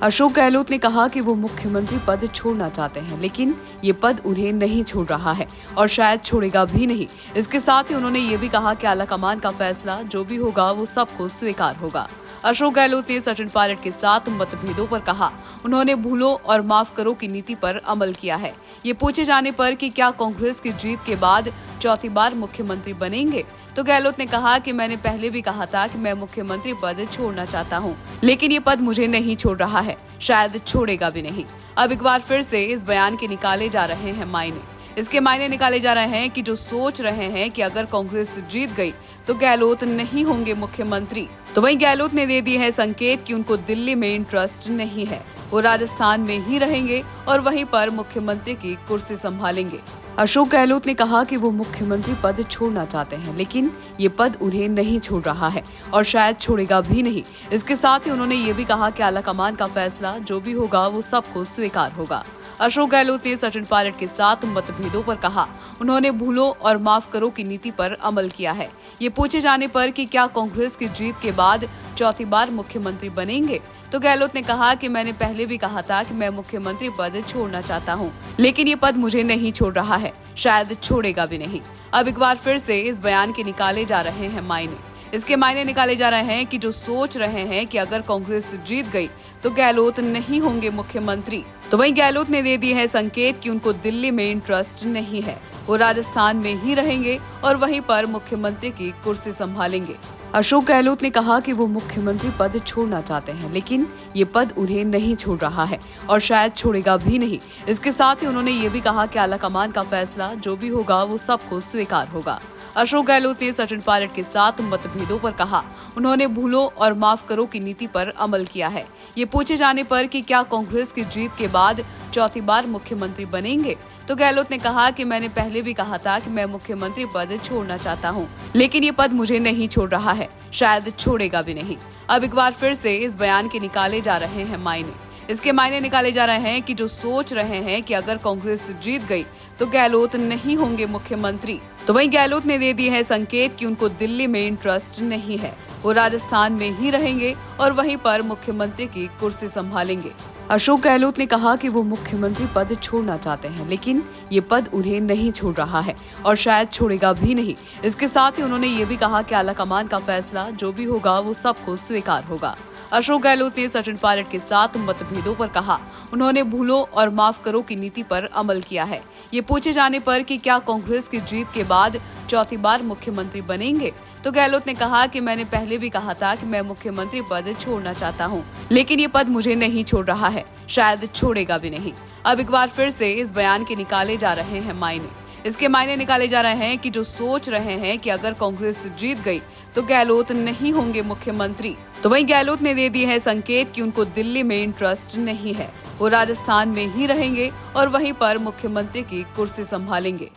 अशोक गहलोत ने कहा कि वो मुख्यमंत्री पद छोड़ना चाहते हैं, लेकिन ये पद उन्हें नहीं छोड़ रहा है और शायद छोड़ेगा भी नहीं। इसके साथ ही उन्होंने ये भी कहा कि आलाकमान का फैसला जो भी होगा वो सबको स्वीकार होगा। अशोक गहलोत ने सचिन पायलट के साथ मतभेदों पर कहा, उन्होंने भूलो और माफ करो की नीति पर अमल किया है। ये पूछे जाने पर कि क्या कांग्रेस की जीत के बाद चौथी बार मुख्यमंत्री बनेंगे, तो गहलोत ने कहा कि मैंने पहले भी कहा था कि मैं मुख्यमंत्री पद छोड़ना चाहता हूं, लेकिन ये पद मुझे नहीं छोड़ रहा है, शायद छोड़ेगा भी नहीं। अब एक बार फिर से इस बयान के निकाले जा रहे हैं मायने। इसके मायने निकाले जा रहे हैं कि जो सोच रहे हैं कि अगर कांग्रेस जीत गई तो गहलोत नहीं होंगे मुख्यमंत्री, तो वहीं गहलोत ने दे दिए हैं संकेत कि उनको दिल्ली में इंटरेस्ट नहीं है, वो राजस्थान में ही रहेंगे और वहीं पर मुख्यमंत्री की कुर्सी संभालेंगे। अशोक गहलोत ने कहा कि वो मुख्यमंत्री पद छोड़ना चाहते हैं, लेकिन ये पद उन्हें नहीं छोड़ रहा है और शायद छोड़ेगा भी नहीं। इसके साथ ही उन्होंने ये भी कहा कि आलाकमान का फैसला जो भी होगा वो सबको स्वीकार होगा। अशोक गहलोत ने सचिन पायलट के साथ मतभेदों पर कहा, उन्होंने भूलो और माफ करो की नीति पर अमल किया है। ये पूछे जाने पर कि क्या कांग्रेस की जीत के बाद चौथी बार मुख्यमंत्री बनेंगे, तो गहलोत ने कहा कि मैंने पहले भी कहा था कि मैं मुख्यमंत्री पद छोड़ना चाहता हूं, लेकिन ये पद मुझे नहीं छोड़ रहा है, शायद छोड़ेगा भी नहीं। अब एक बार फिर से इस बयान के निकाले जा रहे हैं मायने। इसके मायने निकाले जा रहे हैं कि जो सोच रहे हैं कि अगर कांग्रेस जीत गई तो गहलोत नहीं होंगे मुख्यमंत्री, तो वहीं गहलोत ने दे दिए हैं संकेत कि उनको दिल्ली में इंटरेस्ट नहीं है, वो राजस्थान में ही रहेंगे और वहीं पर मुख्यमंत्री की कुर्सी संभालेंगे। अशोक गहलोत ने कहा कि वो मुख्यमंत्री पद छोड़ना चाहते हैं, लेकिन ये पद उन्हें नहीं छोड़ रहा है और शायद छोड़ेगा भी नहीं। इसके साथ ही उन्होंने ये भी कहा कि आलाकमान का फैसला जो भी होगा वो सबको स्वीकार होगा। अशोक गहलोत ने सचिन पायलट के साथ मतभेदों पर कहा, उन्होंने भूलो और माफ करो की नीति पर अमल किया है। ये पूछे जाने पर कि क्या कांग्रेस की जीत के बाद चौथी बार मुख्यमंत्री बनेंगे, तो गहलोत ने कहा कि मैंने पहले भी कहा था कि मैं मुख्यमंत्री पद छोड़ना चाहता हूं, लेकिन ये पद मुझे नहीं छोड़ रहा है, शायद छोड़ेगा भी नहीं। अब एक बार फिर से इस बयान के निकाले जा रहे हैं मायने। इसके मायने निकाले जा रहे हैं कि जो सोच रहे हैं कि अगर कांग्रेस जीत गई तो गहलोत नहीं होंगे मुख्यमंत्री, तो वहीं गहलोत ने दे दिए हैं संकेत कि उनको दिल्ली में इंटरेस्ट नहीं है, वो राजस्थान में ही रहेंगे और वहीं पर मुख्यमंत्री की कुर्सी संभालेंगे। अशोक गहलोत ने कहा कि वो मुख्यमंत्री पद छोड़ना चाहते हैं, लेकिन ये पद उन्हें नहीं छोड़ रहा है और शायद छोड़ेगा भी नहीं। इसके साथ ही उन्होंने ये भी कहा कि आलाकमान का फैसला जो भी होगा वो सबको स्वीकार होगा। अशोक गहलोत ने सचिन पायलट के साथ मतभेदों पर कहा, उन्होंने भूलो और माफ करो की नीति पर अमल किया है। ये पूछे जाने पर कि क्या कांग्रेस की जीत के बाद चौथी बार मुख्यमंत्री बनेंगे, तो गहलोत ने कहा कि मैंने पहले भी कहा था कि मैं मुख्यमंत्री पद छोड़ना चाहता हूं, लेकिन ये पद मुझे नहीं छोड़ रहा है, शायद छोड़ेगा भी नहीं। अब एक बार फिर से इस बयान के निकाले जा रहे हैं मायने। इसके मायने निकाले जा रहे हैं कि जो सोच रहे हैं कि अगर कांग्रेस जीत गई तो गहलोत नहीं होंगे मुख्यमंत्री, तो वहीं गहलोत ने दे दिए हैं संकेत कि उनको दिल्ली में इंटरेस्ट नहीं है, वो राजस्थान में ही रहेंगे और वहीं पर मुख्यमंत्री की कुर्सी संभालेंगे।